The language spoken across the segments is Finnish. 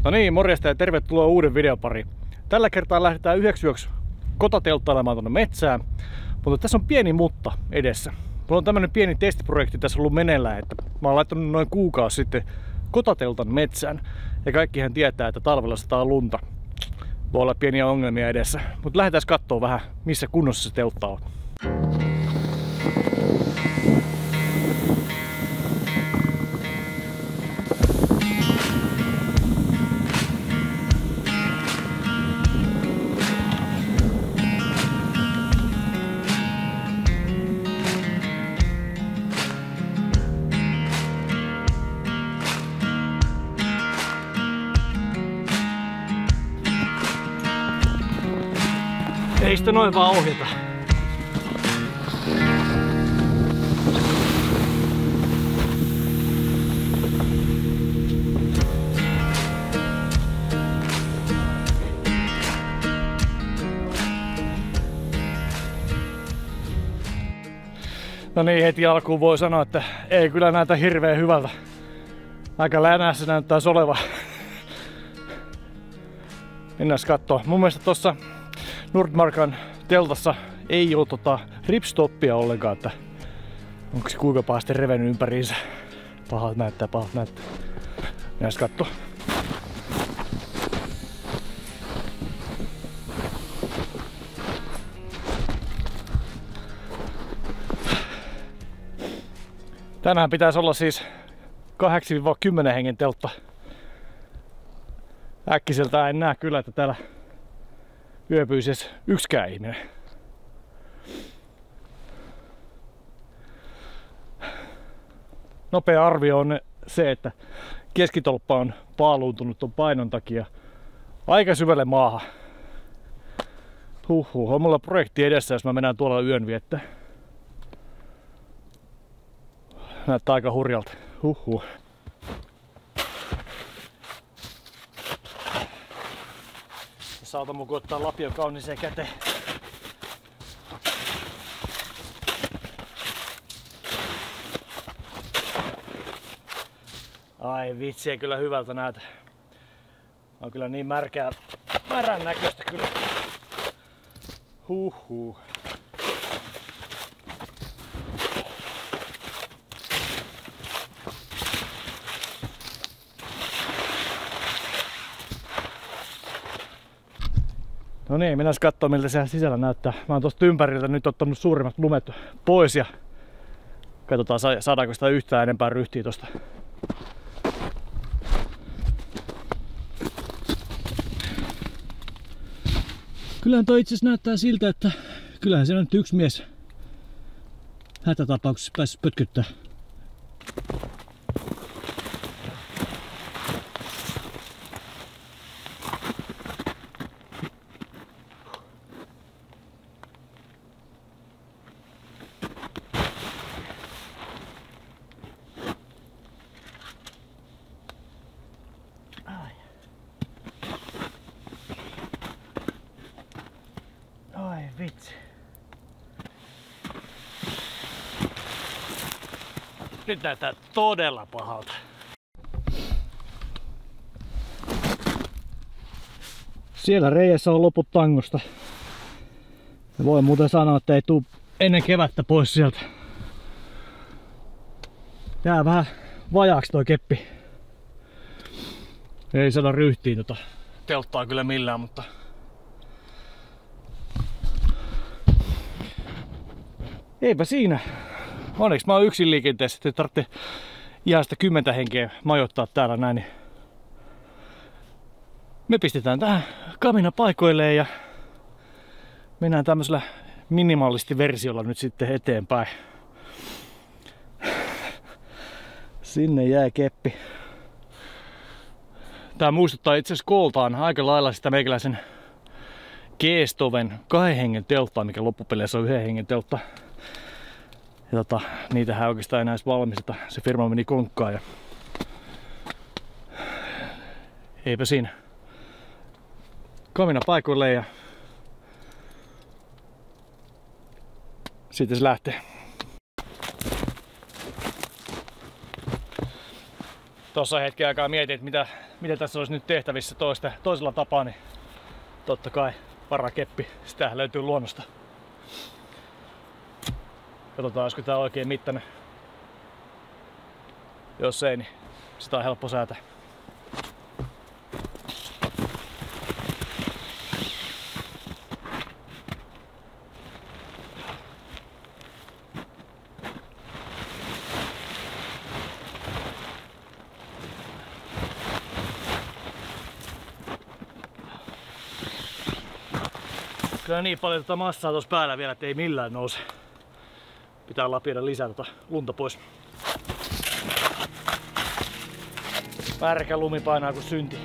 No niin, morjesta ja tervetuloa uuden videon pariin. Tällä kertaa lähdetään yhdeksi yöksi kotatelttailemaan tuonne metsään, mutta tässä on pieni mutta edessä. Mulla on tämmönen pieni testiprojekti tässä ollut meneillään, että mä oon laittanut noin kuukausi sitten kotateltan metsään. Ja kaikkihan tietää, että talvella sataa lunta. Voi olla pieniä ongelmia edessä, mutta lähdetään katsoa vähän, missä kunnossa se teltta on. Ei sitä noin vaan ohjata. No niin, heti alkuun voi sanoa, että ei kyllä näytä hirveän hyvältä. Aika länässä näyttää oleva. Mennään kattoo. Mun mielestä tossa Nordmarkan teltassa ei ole ripstoppia ollenkaan, että onko se kuinka pahasti revennyt ympäriinsä. Pahat näyttää. Mennään kattoo. Tänään pitäisi olla siis 8-10 hengen teltta. Äkkiseltään en näe kyllä, että täällä yöpyisi edes yksikään ihminen. Nopea arvio on se, että keskitolppa on paaluuntunut ton painon takia aika syvälle maahan. On mulla projekti edessä, jos mä mennään tuolla yön viettää. Näyttää aika hurjalta. Saata muku ottaa lapio kauniiseen käteen. Ai vitsi, ei kyllä hyvältä näytä. On kyllä niin märän näköistä kyllä. No niin, mennään katsomaan miltä siellä sisällä näyttää. Mä oon tosta ympäriltä nyt ottanut suurimmat lumet pois ja katsotaan saadaanko sitä yhtään enempää ryhtiä tosta. Kyllähän toi itse asiassa näyttää siltä, että kyllähän siellä nyt yksi mies hätätapauksessa päässyt pötkyttää. Vitsi. Nyt näyttää todella pahalta. Siellä reijässä on loput tangosta. Ja voi muuten sanoa, että ei tuu ennen kevättä pois sieltä. Jää vähän vajaaksi toi keppi. Ei saada ryhtiin telttaa kyllä millään, mutta eipä siinä. Onneksi mä oon yksin liikenteessä, ettei tarvitse ihan sitä 10 henkeä majoittaa täällä näin. Niin me pistetään tähän kamina paikoilleen ja mennään tämmöisellä minimalistiversiolla nyt sitten eteenpäin. Sinne jää keppi. Tää muistuttaa itse asiassa kooltaan aika lailla sitä meikäläisen G-Stoven 2 hengen telttaa, mikä loppupeleissä on 1 hengen teltta. Ja niitähän oikeastaan enää edes valmisteta. Se firma meni konkkaan ja eipä siinä. Kamina paikoilleen ja sitten se lähtee. Tuossa hetken aikaa mietin, että mitä mitä tässä olisi nyt tehtävissä toisella tapaa, niin totta kai varakeppi. Sitähän löytyy luonnosta. Katsotaan, olisiko tää oikein mittainen. Jos ei, niin sitä on helppo säätää. Kyllä niin paljon massaa tuossa päällä vielä, että ei millään nouse. Pitää lapioida lisää lunta pois. Märkä lumi painaa kuin synti.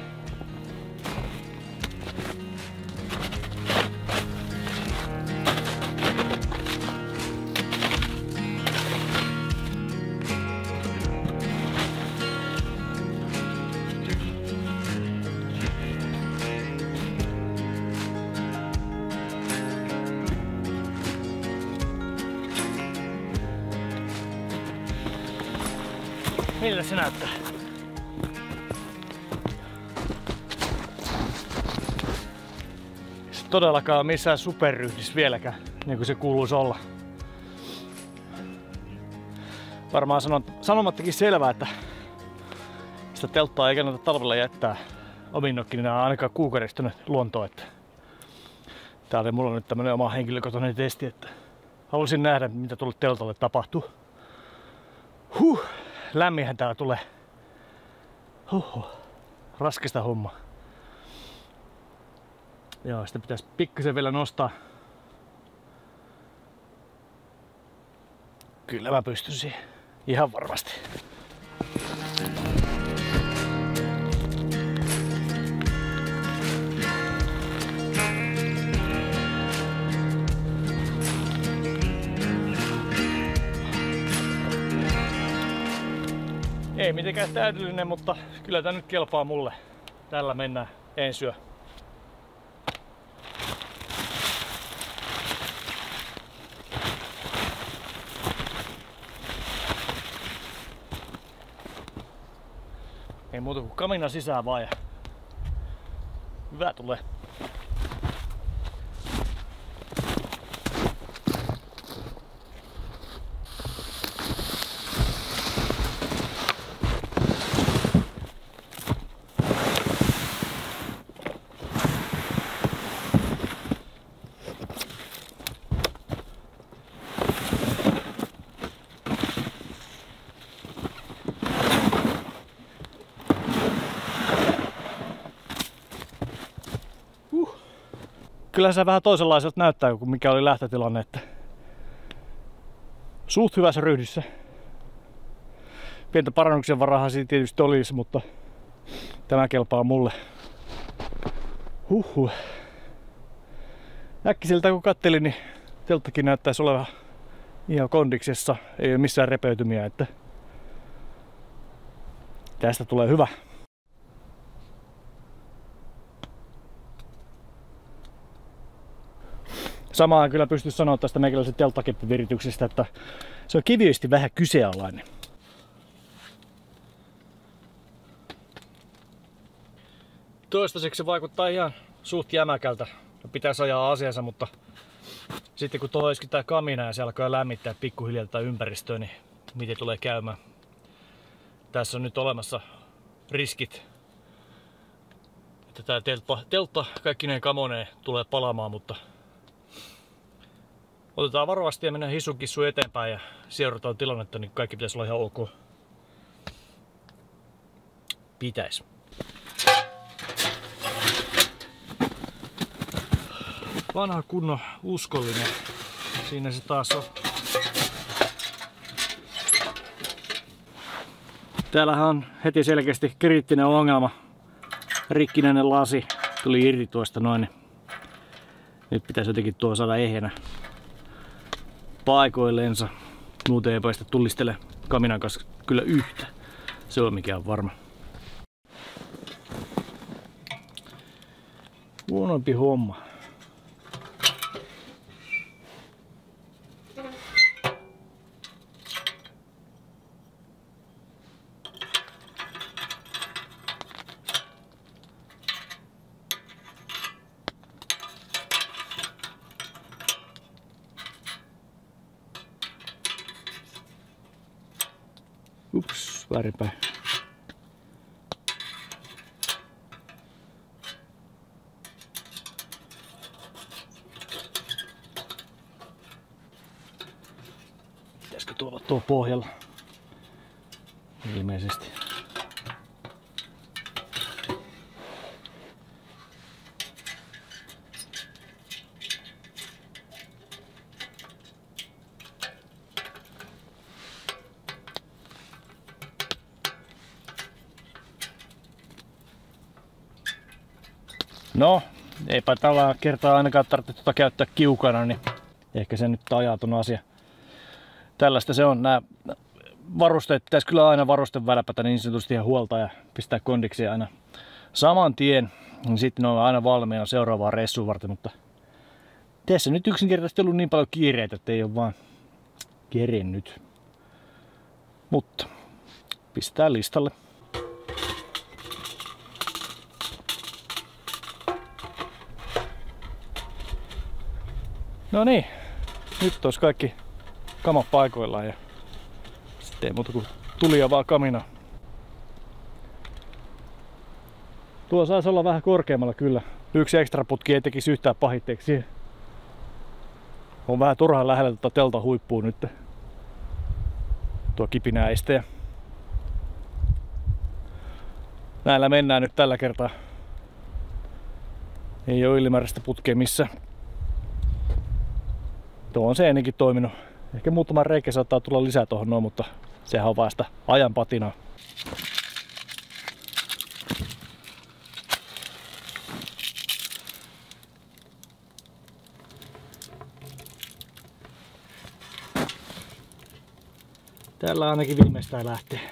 Miltä se näyttää? Se todellakaan missään superryhdissä vieläkään, niin kuin se kuuluisi olla. Varmaan sanomattakin selvää, että sitä telttaa ei kannata talvella jättää omiin nokkinaan ainakaan kuukaudesta tuonne luontoon. Tää oli mulla nyt tämmönen oma henkilökohtainen testi, että halusin nähdä, mitä tuolle teltalle tapahtuu. Lämminhän täällä tulee. Raskasta homma. Joo, sitä pitäisi pikkasen vielä nostaa. Kyllä mä pystyn siihen. Ihan varmasti. Ei mitenkään täydellinen, mutta kyllä tää nyt kelpaa mulle. Tällä mennään ensi yö. Ei muuta kuin kamina sisään vaan ja hyvä tulee. Kyllä se vähän toisenlaiselta näyttää kuin mikä oli lähtötilanne, että suht hyvässä ryhdissä. Pientä parannuksen varahan siinä tietysti olisi, mutta tämä kelpaa mulle. Äkkiseltä kun kattelin, niin telttakin näyttäisi olevan ihan kondiksessa. Ei ole missään repeytymiä, että tästä tulee hyvä. Samaan kyllä pystyisi sanoa tästä meikäläisen telttakeppivirityksestä, että se on kiviesti vähän kyseenalainen. Toistaiseksi se vaikuttaa ihan suht jämäkältä. Pitäisi ajaa asiansa, mutta sitten kun tuohon iskitään kamina ja se alkaa lämmittää pikkuhiljaa tätä ympäristöä, niin miten tulee käymään. Tässä on nyt olemassa riskit, että tää teltta kaikkineen kamoneen tulee palamaan, mutta otetaan varovasti ja mennään hissun eteenpäin ja seurataan tilannetta, niin kaikki pitäisi olla ihan ok. Pitäis. Vanha kunnon uskollinen. Siinä se taas on. Täällähän on heti selkeästi kriittinen ongelma. Rikkinäinen lasi tuli irti tuosta noin. Nyt pitäisi jotenkin tuo saada ehjänä paikoilleensa. Muuten ei päästä tullistele kaminan kanssa kyllä yhtä. Se on mikä on varma. Huonompi homma. Väärinpäin. Pitäisikö tuolla tuo pohjalla? Ilmeisesti. No, eipä tällä kertaa ainakaan tarvitse tuota käyttää kiukana, niin ehkä se nyt on ajaton asia. Tällaista se on. Nämä varusteet pitäisi kyllä aina varusten väläpätä niin sanotusti ihan huolta ja pistää kondiksi aina saman tien. Niin sitten ne on aina valmiina seuraavaa reissuun varten, mutta tässä nyt yksinkertaisesti ollut niin paljon kiireitä, että ei ole vaan kerennyt. Mutta pistää listalle. No niin, nyt olisi kaikki kamat paikoillaan ja sitten ei muuta kuin tulia vaan kamina. Tuo saisi olla vähän korkeammalla kyllä. Yksi ekstra putki ei tekisi yhtään pahitteeksi. On vähän turhaan lähellä tuota teltan huippuun nyt. Tuo kipinäiste. Näillä mennään nyt tällä kertaa. Ei ole ylimääräistä putkea missään. Tuo on se ennenkin toiminut. Ehkä muutama reikä saattaa tulla lisää tuohon noin, mutta sehän on vasta ajan patinaa. Täällä ainakin viimeistään lähtee.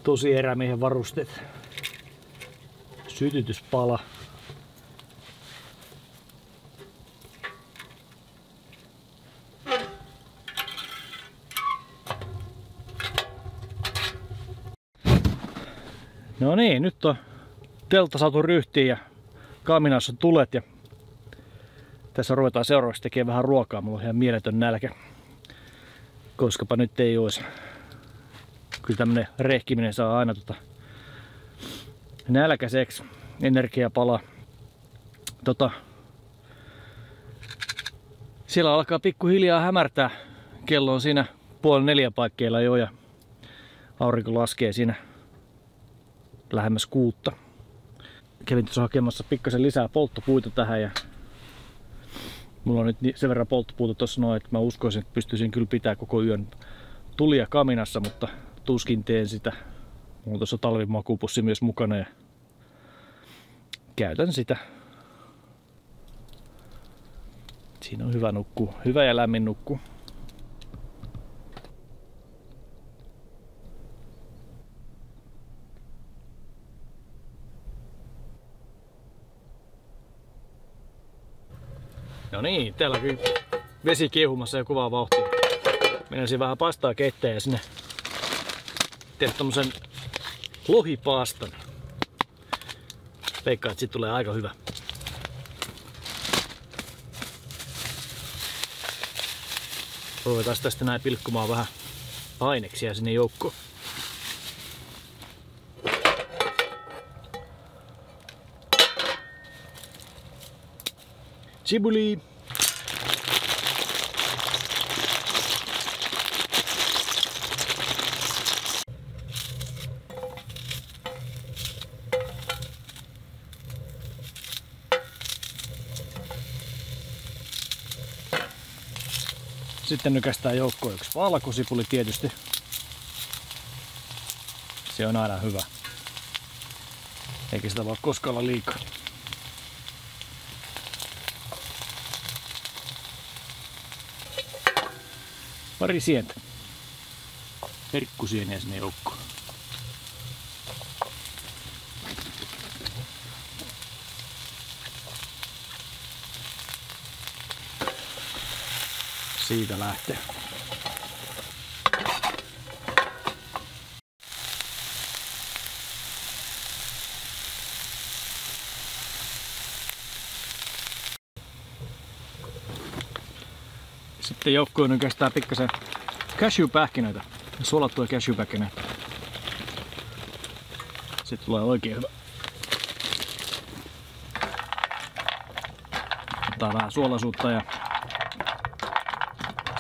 Tosi erämiehen varusteet. Sytytyspala. No niin, nyt on teltta saatu ryhtiin ja kaminassa on tulet ja tässä ruvetaan seuraavaksi tekemään vähän ruokaa. Mulla on ihan mieletön nälkä. Koskapa nyt ei olisi. Kyllä tämmönen rehkiminen saa aina nälkäiseksi. Energia palaa. Siellä alkaa pikkuhiljaa hämärtää. Kello on siinä 3:30 paikkeilla jo ja aurinko laskee siinä lähemmäs 6. Kävin tuossa hakemassa pikkasen lisää polttopuita tähän ja mulla on nyt sen verran polttopuuta tuossa noin, että mä uskoisin, että pystyisin kyllä pitää koko yön tulia kaminassa, mutta tuskin teen sitä. Mulla on tuossa talvimakupussi myös mukana ja käytän sitä. Siinä on hyvä nukkua. Hyvä ja lämmin nukkua. No niin, täällä on vesi kiehumassa ja kovaa vauhtia. Mennäisin vähän pastaa keittää ja sinne tehdä tommosen lohipaastan. Veikkaan, että siitä tulee aika hyvä. Ruvetaan tästä näin pilkkumaan vähän aineksia sinne joukkoon. Chibuli. Sitten nykästään joukkoon yksi valkosipuli tietysti. Se on aina hyvä. Eikä sitä voi koskaan olla liikaa. Pari sientä. Herkkusieniä sinne joukkoon. Siitä lähtee. Sitten joukkoon nykästää pikkasen cashew-pähkinöitä. Suolattuja cashew-pähkinöitä. Sitten tulee oikein hyvä. Ottaa vähän suolaisuutta ja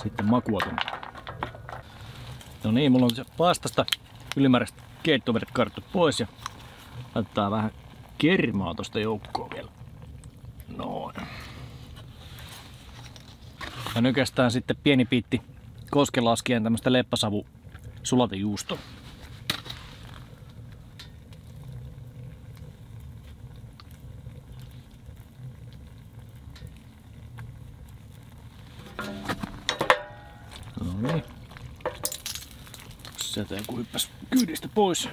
sitten makua tonne. No niin, mulla on se pastasta ylimääräistä keittovedet karttu pois ja laitetaan vähän kermaa tosta joukkoon vielä. Noin. Ja nykästään sitten pieni piitti koskelaskien tämmöstä leppäsavu sulatejuustoa. No niin. Sieltä joku hyppäs kyydistä pois.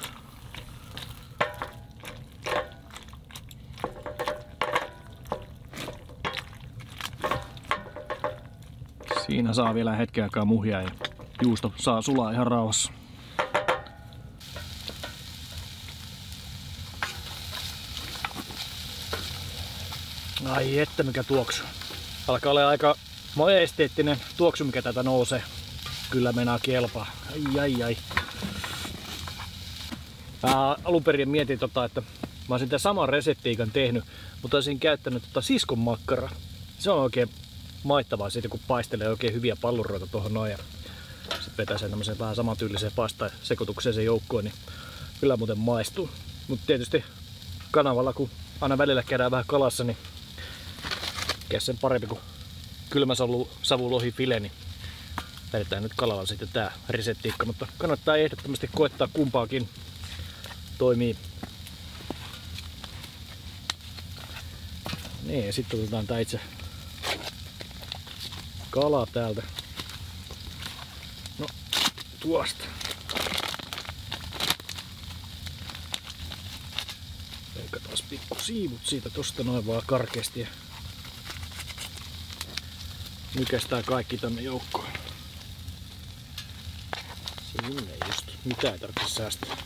Siinä saa vielä hetken aikaa muhia ja juusto saa sulaa ihan rauhassa. Ai että mikä tuoksu. Alkaa olla aika esteettinen tuoksu mikä tätä nousee. Kyllä meinaa kelpaa. Ai. Mä alun perin mietin että mä olisin tämän saman reseptiikan tehnyt, mutta olisin käyttänyt siskon makkaraa. Se on oikein maittavaa siitä kun paistelee oikein hyviä palluroita tuohon noin ja sitten vetää sen tämmöiseen vähän samantyyliseen pastasekoitukseen sen joukkoon, niin kyllä muuten maistuu. Mutta tietysti kanavalla kun aina välillä käydään vähän kalassa, niin mikä sen parempi kuin kylmä savulohifile, niin vedetään nyt kalalla sitten tää reseptiikka, mutta kannattaa ehdottomasti koettaa kumpaakin. Toimii. Niin, ja sitten otetaan tää itse kala täältä. No, tuosta. Leikataan pikku siivut siitä tosta noin vaan karkeasti ja nykästään kaikki tänne joukkoon. Sinne just. Mitä ei tarvitse säästää.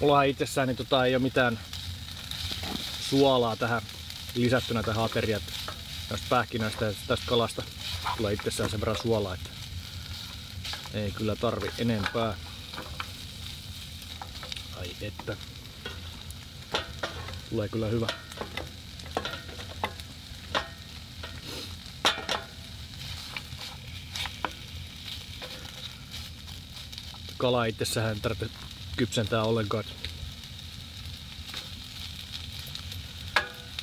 Mullahan itsessään niin ei ole mitään suolaa tähän lisättynä tähän ateriaan. Tästä pähkinästä ja tästä kalasta tulee itsessään sen verran suolaa, että ei kyllä tarvi enempää. Ai että. Tulee kyllä hyvä. Kala itsessään ei tarvitse kypsentää ollenkaan.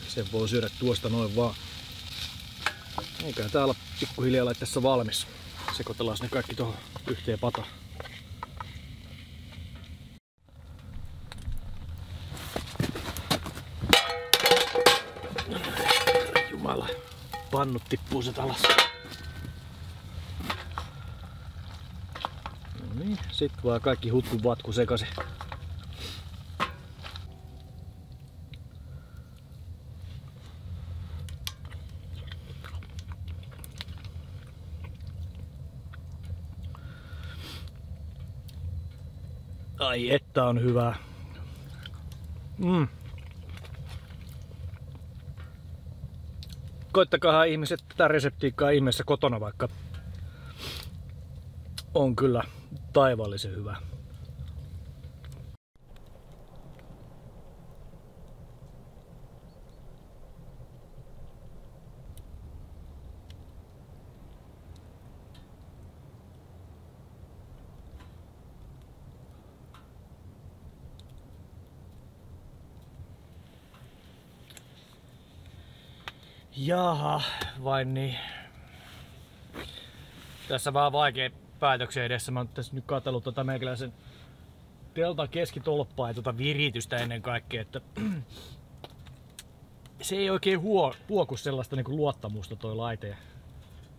Sen voi syödä tuosta noin vaan. Eiköhän tää olla pikkuhiljaa laitteessa valmis. Sekoitellaan ne kaikki tuohon yhteen pataan. Jumala, pannut tippuu se alas. No niin, sit vaan kaikki hutkun vatku sekaisin. Ai että on hyvää. Koittakahan ihmiset tätä reseptiikkaa ihmeessä kotona vaikka. On kyllä taivaallisen hyvä. Jaha, vain niin. Tässä vähän vaikea päätöksen edessä. Mä oon tässä nyt katsellut meikäläisen teltan keskitolppaa ja viritystä ennen kaikkea, että se ei oikein huoku sellaista niinku luottamusta toi laite.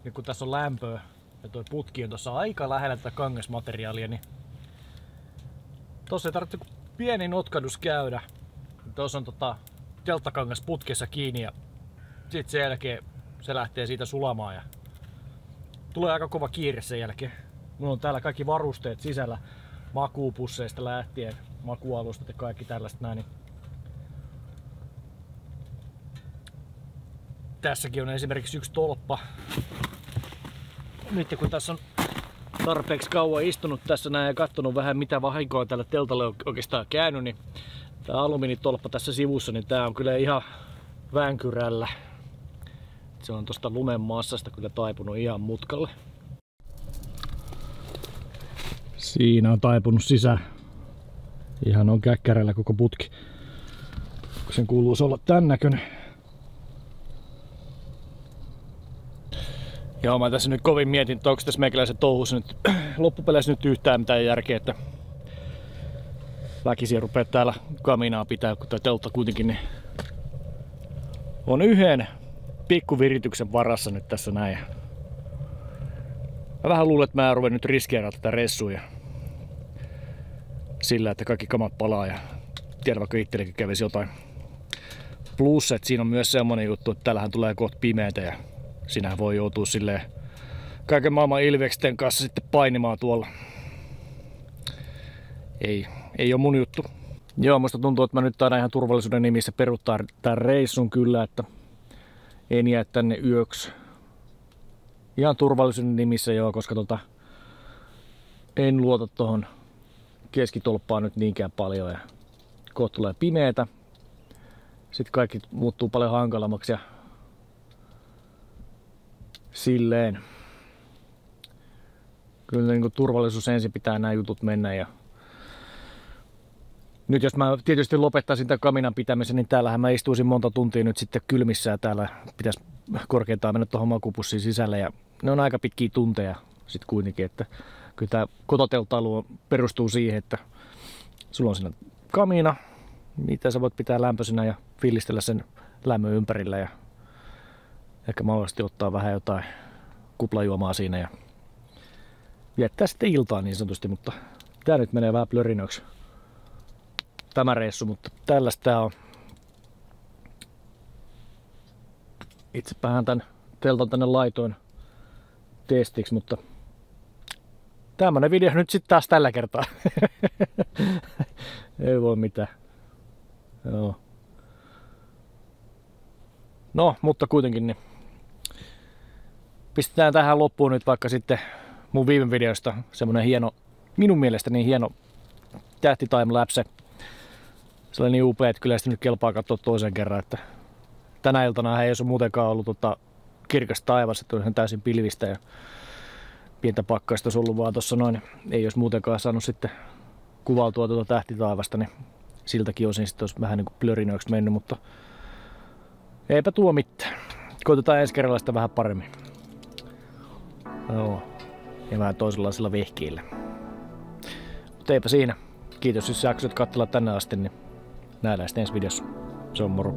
Nyt kun tässä on lämpöä ja toi putki on tossa aika lähellä tätä kangasmateriaalia, niin tossa ei tarvitse pieni notkadus käydä. Tuossa on telttakangas putkessa kiinni ja sitten sen jälkeen se lähtee siitä sulamaan ja tulee aika kova kiire sen jälkeen. Mulla on täällä kaikki varusteet sisällä, makuupusseista lähtien, makualustat ja kaikki tällaista näin. Niin Tässäkin on esimerkiksi yksi tolppa. Nyt kun tässä on tarpeeksi kauan istunut tässä näin ja katsonut vähän mitä vahinkoa tällä teltalle on oikeastaan käynyt, niin tää alumiinitolppa tässä sivussa, niin tää on kyllä ihan vänkyrällä. Se on tosta lumen massasta kyllä taipunut ihan mutkalle. Siinä on taipunut sisään. Ihan on käkkärällä koko putki. Sen kuuluisi olla tän näköinen. Joo, mä tässä nyt kovin mietin, että onko tässä meikäläisen touhussa nyt loppupeleissä nyt yhtään mitään järkeä, että väkisin rupeaa täällä kaminaa pitää, kun tää teltta kuitenkin niin on yhden pikkuvirityksen varassa nyt tässä näin. Mä vähän luulen, että mä ruven nyt riskeerata tätä reissuja sillä, että kaikki kamat palaa ja tiedän vaikka itsellekin kävisi jotain. Plus, että siinä on myös semmonen juttu, että täällähän tulee kohta pimeätä ja sinähän voi joutua silleen kaiken maailman ilveksten kanssa sitten painimaan tuolla. Ei ole mun juttu. Joo, musta tuntuu, että mä nyt taidan ihan turvallisuuden nimissä peruuttaa tän reissun kyllä, että en jää tänne yöksi. Ihan turvallisuuden nimissä joo, koska en luota tohon keskitolppaan nyt niinkään paljon ja kohta tulee pimeetä. Sitten kaikki muuttuu paljon hankalammaksi ja silleen. Kyllä niin kuin turvallisuus ensin pitää nämä jutut mennä ja nyt jos mä tietysti lopettaisin tämän kaminan pitämisen, niin täällähän mä istuisin monta tuntia nyt sitten kylmissä ja täällä pitäisi korkeintaan mennä tuohon makupussiin sisälle ja ne on aika pitkiä tunteja sit kuitenkin, että kyllä tää kototeltailu perustuu siihen, että sulla on siinä kamina, mitä sä voit pitää lämpöisenä ja fiilistellä sen lämmön ympärillä ja ehkä mahdollisesti ottaa vähän jotain kuplajuomaa siinä ja viettää sitten iltaa niin sanotusti, mutta tää nyt menee vähän plörinöksi tämä reissu, mutta tällaista tää on. Itsepähän tän teltan tänne laitoin testiksi, mutta tämmönen video nyt sitten taas tällä kertaa. Ei voi mitään. Joo. No, mutta kuitenkin niin pistetään tähän loppuun nyt vaikka sitten mun viime videosta semmonen hieno, minun mielestäni hieno tähti timelapse. Se oli niin upea, että kyllä sitä nyt kelpaa katsoa toisen kerran, että tänä iltana ei ole muutenkaan ollut kirkas taivas, että on ihan täysin pilvistä ja pientä pakkasta olisi ollut vaan tossa noin. Ei olisi muutenkaan saanut sitten kuvautua tähtitaivasta, niin siltäkin osin sitten olisi vähän niin kuin plörinöiksi mennyt, mutta eipä tuo mitään. Koitetaan ensi kerralla sitä vähän paremmin. Joo. Ja vähän toisenlaisilla vehkeillä. Mutta eipä siinä. Kiitos jos jaksoit katsella tänne asti, niin nähdään sitten ensi videossa. Se on moro.